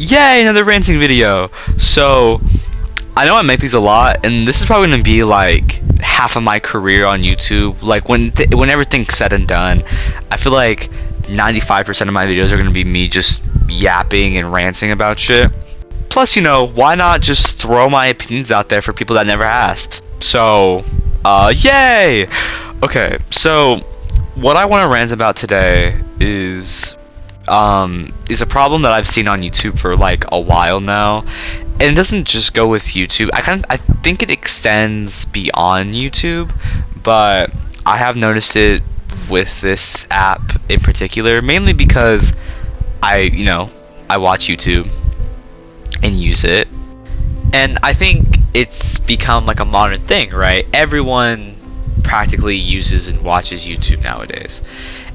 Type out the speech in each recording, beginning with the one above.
Yay, another ranting video. So, I know I make these a lot, and this is probably going to be like half of my career on YouTube. Like, when everything's said and done, I feel like 95% of my videos are going to be me just yapping and ranting about shit. Plus, you know, why not just throw my opinions out there for people that never asked? So, yay! Okay, so, what I want to rant about today is a problem that I've seen on YouTube for like a while now, and it doesn't just go with YouTube. I think it extends beyond YouTube, but I have noticed it with this app in particular, mainly because I watch YouTube and use it, and I think it's become like a modern thing, right? Everyone practically uses and watches YouTube nowadays.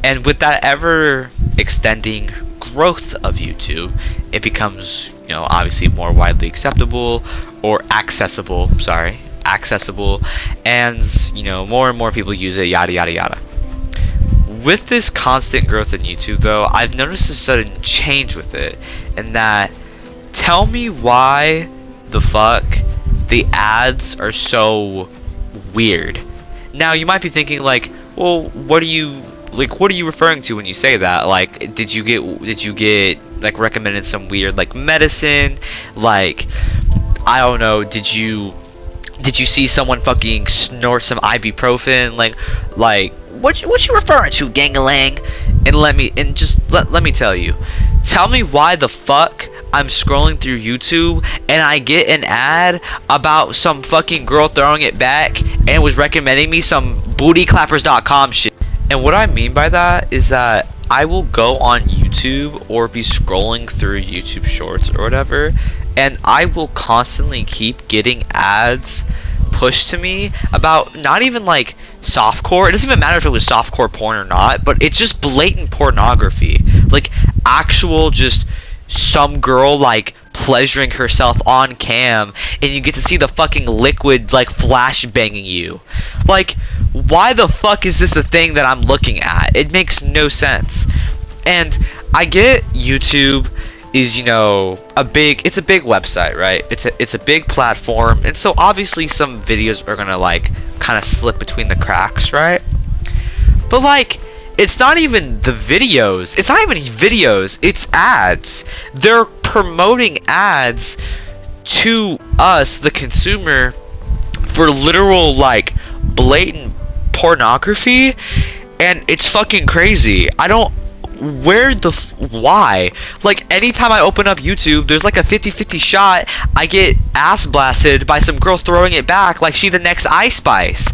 And with that ever extending growth of YouTube, it becomes, obviously more widely acceptable or accessible, and, more and more people use it, yada yada yada. With this constant growth in YouTube though, I've noticed a sudden change with it, in that, tell me why the fuck the ads are so weird. Now you might be thinking like, well, what are you referring to when you say that? Like, did you get like recommended some weird like medicine? Like, I don't know, did you see someone fucking snort some ibuprofen? Like what you referring to, gang-a-lang? And let me tell you. Tell me why the fuck I'm scrolling through YouTube and I get an ad about some fucking girl throwing it back and was recommending me some bootyclappers.com shit. And what I mean by that is that I will go on YouTube or be scrolling through YouTube Shorts or whatever, and I will constantly keep getting ads pushed to me about not even like softcore. It doesn't even matter if it was softcore porn or not, but it's just blatant pornography. Like actual just some girl like pleasuring herself on cam, and you get to see the fucking liquid like flash banging you. Like, why the fuck is this a thing that I'm looking at? It makes no sense. And I get YouTube is, a big website, right? It's a big platform, and so obviously some videos are gonna like kind of slip between the cracks, right? But like, it's not even the videos. It's not even videos. It's ads. They're promoting ads to us, the consumer, for literal like blatant pornography, and it's fucking crazy. Why? Like, anytime I open up YouTube, there's like a 50-50 shot I get ass blasted by some girl throwing it back like she the next Ice Spice.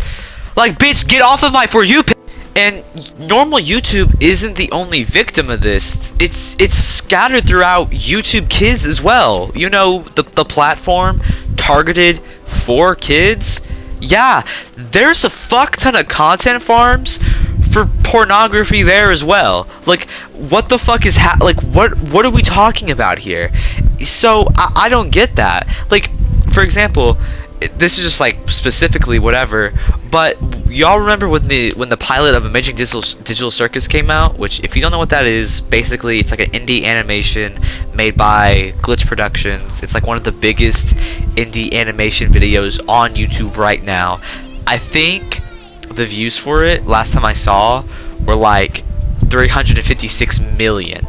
Like, bitch, get off of my For You page. And normal YouTube isn't the only victim of this. It's scattered throughout YouTube Kids as well. The platform targeted for kids. Yeah, there's a fuck ton of content farms for pornography there as well. Like, what the fuck is what are we talking about here? So I don't get that. Like, for example, this is just like specifically whatever, but y'all remember when the pilot of Amazing Digital Circus came out? Which, if you don't know what that is, basically it's like an indie animation made by Glitch Productions. It's like one of the biggest indie animation videos on YouTube right now. I think the views for it last time I saw were like 356 million.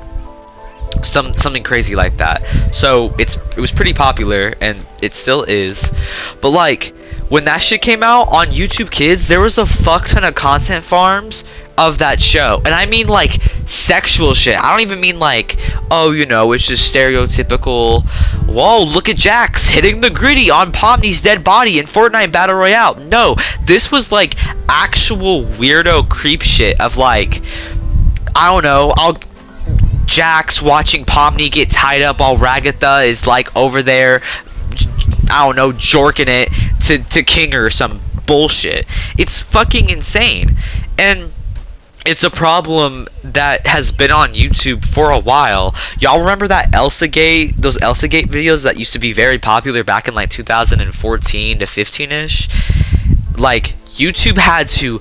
Something crazy like that. So it was pretty popular, and it still is. But like, when that shit came out on YouTube Kids, there was a fuck ton of content farms of that show, and I mean like sexual shit. I don't even mean like, oh, it's just stereotypical, whoa, look at Jax hitting the gritty on Pomni's dead body in Fortnite Battle Royale. No, this was like actual weirdo creep shit of like, I don't know, Jax watching Pomni get tied up while Ragatha is like over there, I don't know, jorking it to Kinger or some bullshit. It's fucking insane. And it's a problem that has been on YouTube for a while. Y'all remember that those Elsagate videos that used to be very popular back in like 2014 to 15ish? Like, YouTube had to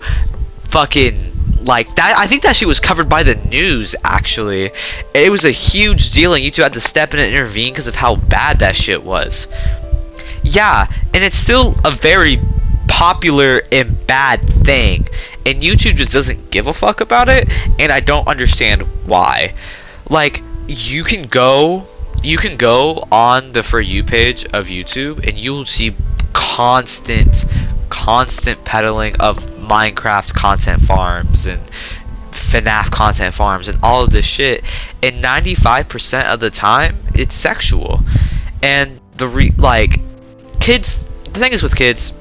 fucking like that. I think that shit was covered by the news, actually. It was a huge deal, and YouTube had to step in and intervene because of how bad that shit was. Yeah, and it's still a very popular and bad thing, and YouTube just doesn't give a fuck about it, and I don't understand why. Like, you can go on the For You page of YouTube, and you'll see constant peddling of Minecraft content farms and FNAF content farms and all of this shit, and 95% of the time it's sexual. And kids, the thing is with kids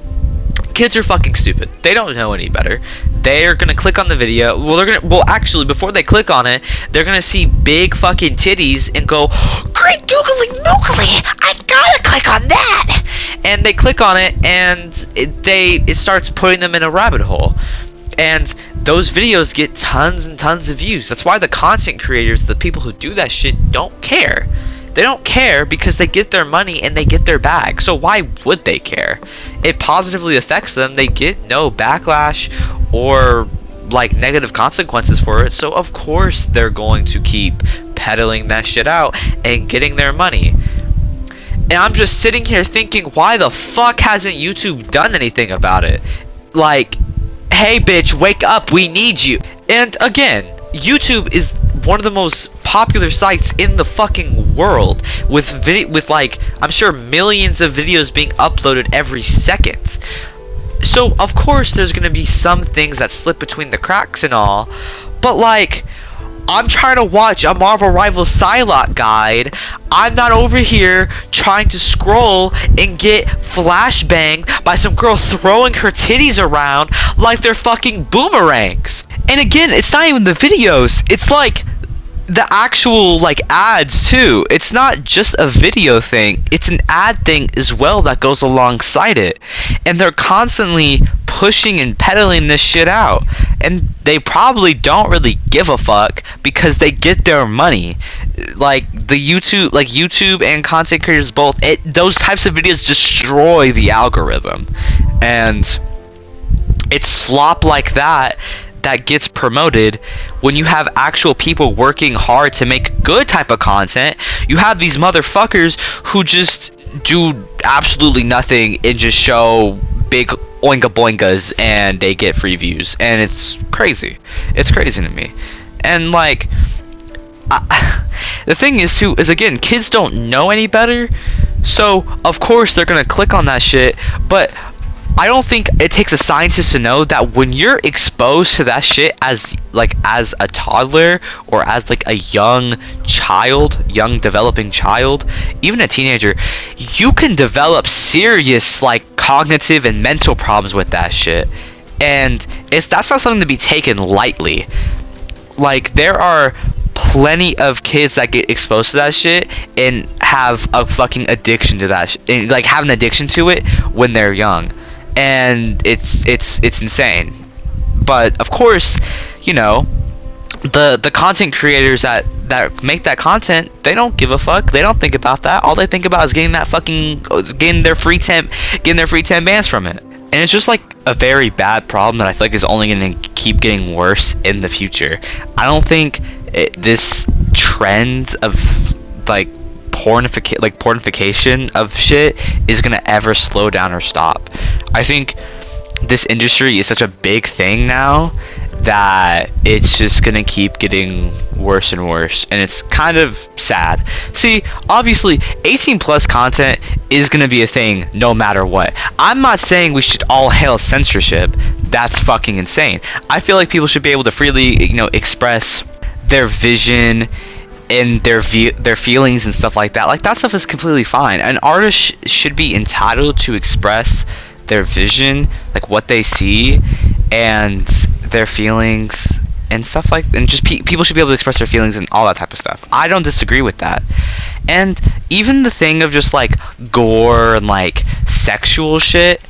are fucking stupid. They don't know any better. They're gonna click on the video. Well, actually, before they click on it, they're gonna see big fucking titties and go, "Great googly moogly, I gotta click on that!" And they click on it, and it starts putting them in a rabbit hole. And those videos get tons and tons of views. That's why the content creators, the people who do that shit, don't care. They don't care because they get their money and they get their bag. So why would they care? It positively affects them. They get no backlash or like negative consequences for it. So of course they're going to keep peddling that shit out and getting their money. And I'm just sitting here thinking, why the fuck hasn't YouTube done anything about it? Like, hey bitch, wake up, we need you. And again, YouTube is one of the most popular sites in the fucking world, with like, I'm sure millions of videos being uploaded every second. So of course there's gonna be some things that slip between the cracks and all, but like, I'm trying to watch a Marvel Rivals Psylocke guide. I'm not over here trying to scroll and get flashbanged by some girl throwing her titties around like they're fucking boomerangs. And again, it's not even the videos, it's like the actual like ads too. It's not just a video thing, it's an ad thing as well that goes alongside it. And they're constantly pushing and peddling this shit out, and they probably don't really give a fuck because they get their money. Like YouTube and content creators both, those types of videos destroy the algorithm, and it's slop like that gets promoted. When you have actual people working hard to make good type of content, you have these motherfuckers who just do absolutely nothing and just show big oinga boingas and they get free views, and it's crazy. It's crazy to me. And like, the thing is too, is again, kids don't know any better, so of course they're gonna click on that shit. But I don't think it takes a scientist to know that when you're exposed to that shit as a toddler or as like a young developing child, even a teenager, you can develop serious like cognitive and mental problems with that shit. And that's not something to be taken lightly. Like, there are plenty of kids that get exposed to that shit and have a fucking addiction to that shit, like have an addiction to it when they're young. And it's insane. But of course, you know, the content creators that make that content, they don't give a fuck. They don't think about that. All they think about is getting their free 10 bands from it. And it's just like a very bad problem that I feel like is only going to keep getting worse in the future. I don't think this trend of like pornification of shit is gonna ever slow down or stop. I think this industry is such a big thing now that it's just gonna keep getting worse and worse, and it's kind of sad. See, obviously 18 plus content is gonna be a thing no matter what. I'm not saying we should all hail censorship. That's fucking insane. I feel like people should be able to freely, you know, express their vision and their feelings and stuff like that. Like, that stuff is completely fine. An artist should be entitled to express their vision, like what they see and their feelings and stuff like, and just people should be able to express their feelings and all that type of stuff. I don't disagree with that. And even the thing of just like gore and like sexual shit,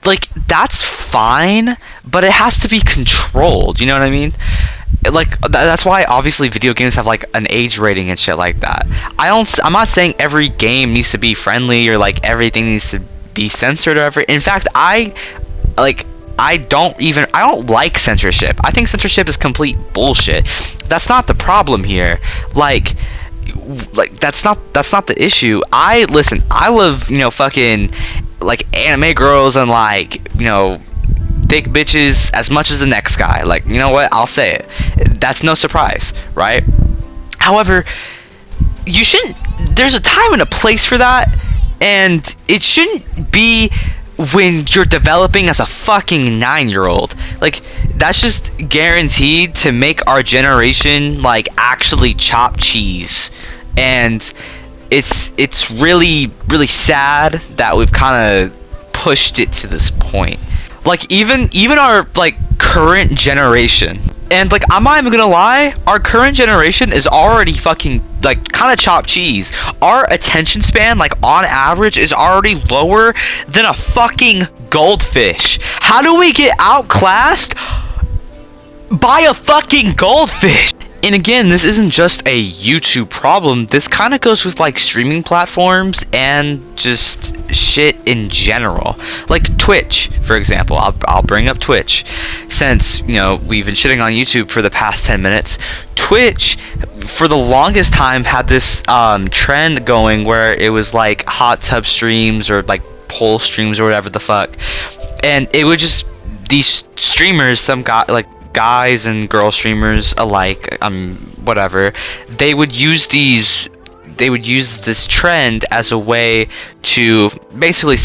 like, that's fine, but it has to be controlled, you know what I mean? Like, that's why obviously video games have like an age rating and shit like that. I'm not saying every game needs to be friendly or like everything needs to be censored or ever. In fact, I I don't like censorship. I think censorship is complete bullshit. That's not the problem here. Like that's not the issue. I love, you know, fucking like anime girls and like, you know, thick bitches as much as the next guy. Like, you know what? I'll say it. That's no surprise, right? However, you shouldn't. There's a time and a place for that, and it shouldn't be when you're developing as a fucking 9-year-old. Like, that's just guaranteed to make our generation like actually chop cheese, and it's really sad that we've kind of pushed it to this point. Like, even our like current generation, and like, I'm not even gonna lie, our current generation is already fucking like kind of chopped cheese. Our attention span, like on average, is already lower than a fucking goldfish. How do we get outclassed by a fucking goldfish? And again, this isn't just a YouTube problem. This kind of goes with like streaming platforms and just shit in general. Like Twitch, for example. I'll bring up Twitch. Since, you know, we've been shitting on YouTube for the past 10 minutes, Twitch, for the longest time, had this trend going where it was like hot tub streams or like poll streams or whatever the fuck. And it would just, these streamers, some guys and girl streamers alike, whatever, they would use this trend as a way to basically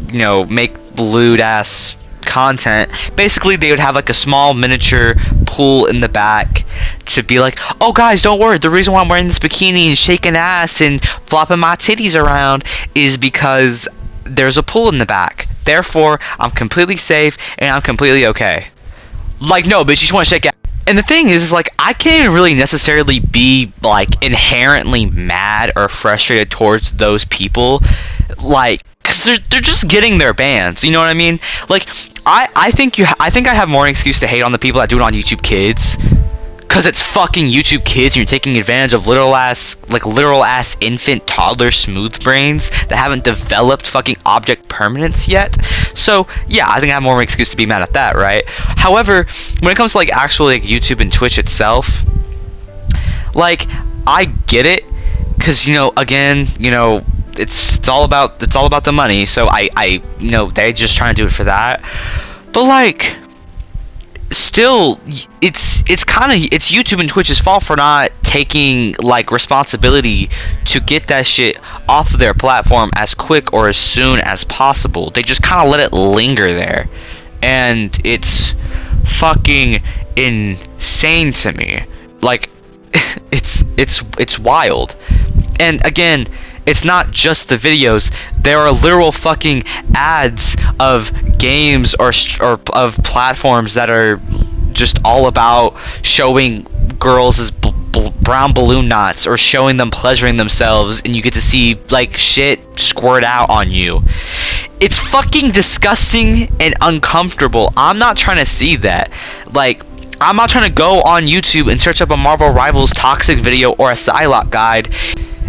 you know, make lewd ass content. Basically, they would have like a small miniature pool in the back to be like, oh guys, don't worry, the reason why I'm wearing this bikini and shaking ass and flopping my titties around is because there's a pool in the back, therefore I'm completely safe and I'm completely okay. Like, no, bitch, you just want to shake out. And the thing is like, I can't even really necessarily be like inherently mad or frustrated towards those people, like, because they're just getting their bans, you know what I mean? Like, I think I have more excuse to hate on the people that do it on YouTube Kids, because it's fucking YouTube Kids and you're taking advantage of literal ass infant toddler smooth brains that haven't developed fucking object permanence yet. So yeah, I think I have more of an excuse to be mad at that, right? However, when it comes to like actually like YouTube and Twitch itself, like, I get it, because, you know, again, you know, it's all about the money. So I you know, they just trying to do it for that. But like, still, it's YouTube and Twitch's fault for not taking like responsibility to get that shit off of their platform as quick or as soon as possible. They just kind of let it linger there, and it's fucking insane to me. Like, it's wild. And again, it's not just the videos. There are literal fucking ads of games or of platforms that are just all about showing girls as brown balloon knots, or showing them pleasuring themselves, and you get to see like shit squirt out on you. It's fucking disgusting and uncomfortable. I'm not trying to see that. Like, I'm not trying to go on YouTube and search up a Marvel Rivals toxic video or a Psylocke guide,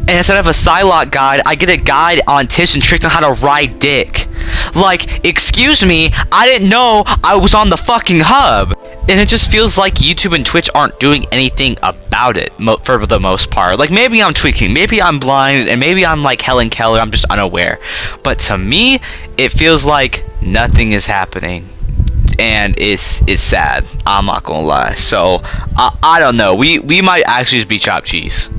and instead of a Psylocke guide, I get a guide on tips and tricks on how to ride dick. Like, excuse me, I didn't know I was on the fucking hub. And it just feels like YouTube and Twitch aren't doing anything about it, for the most part. Like, maybe I'm tweaking, maybe I'm blind, and maybe I'm like Helen Keller, I'm just unaware. But to me, it feels like nothing is happening. And it's sad, I'm not gonna lie. So, I don't know, we might actually just be chopped cheese.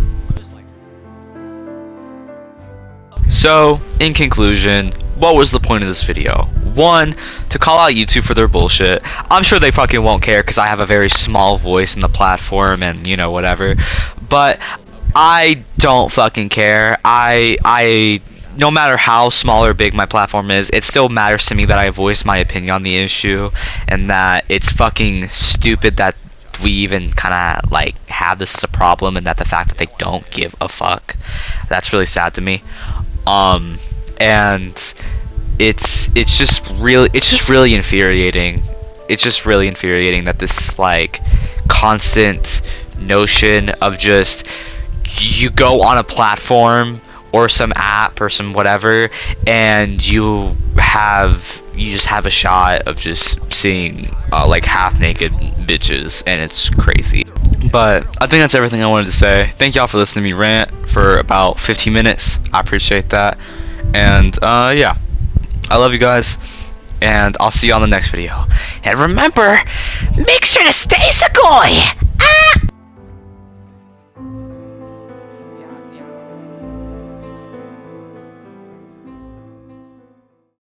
So, in conclusion, what was the point of this video? One, to call out YouTube for their bullshit. I'm sure they fucking won't care because I have a very small voice in the platform and, you know, whatever. But I don't fucking care. I no matter how small or big my platform is, it still matters to me that I voice my opinion on the issue, and that it's fucking stupid that we even kind of like have this as a problem, and that the fact that they don't give a fuck, that's really sad to me. And it's just really infuriating. It's just really infuriating that this like constant notion of just, you go on a platform or some app or some whatever, and you just have a shot of just seeing like half naked bitches, and it's crazy. But I think that's everything I wanted to say. Thank y'all for listening to me rant for about 15 minutes. I appreciate that. And yeah, I love you guys, and I'll see you on the next video. And remember, make sure to stay Sequoia!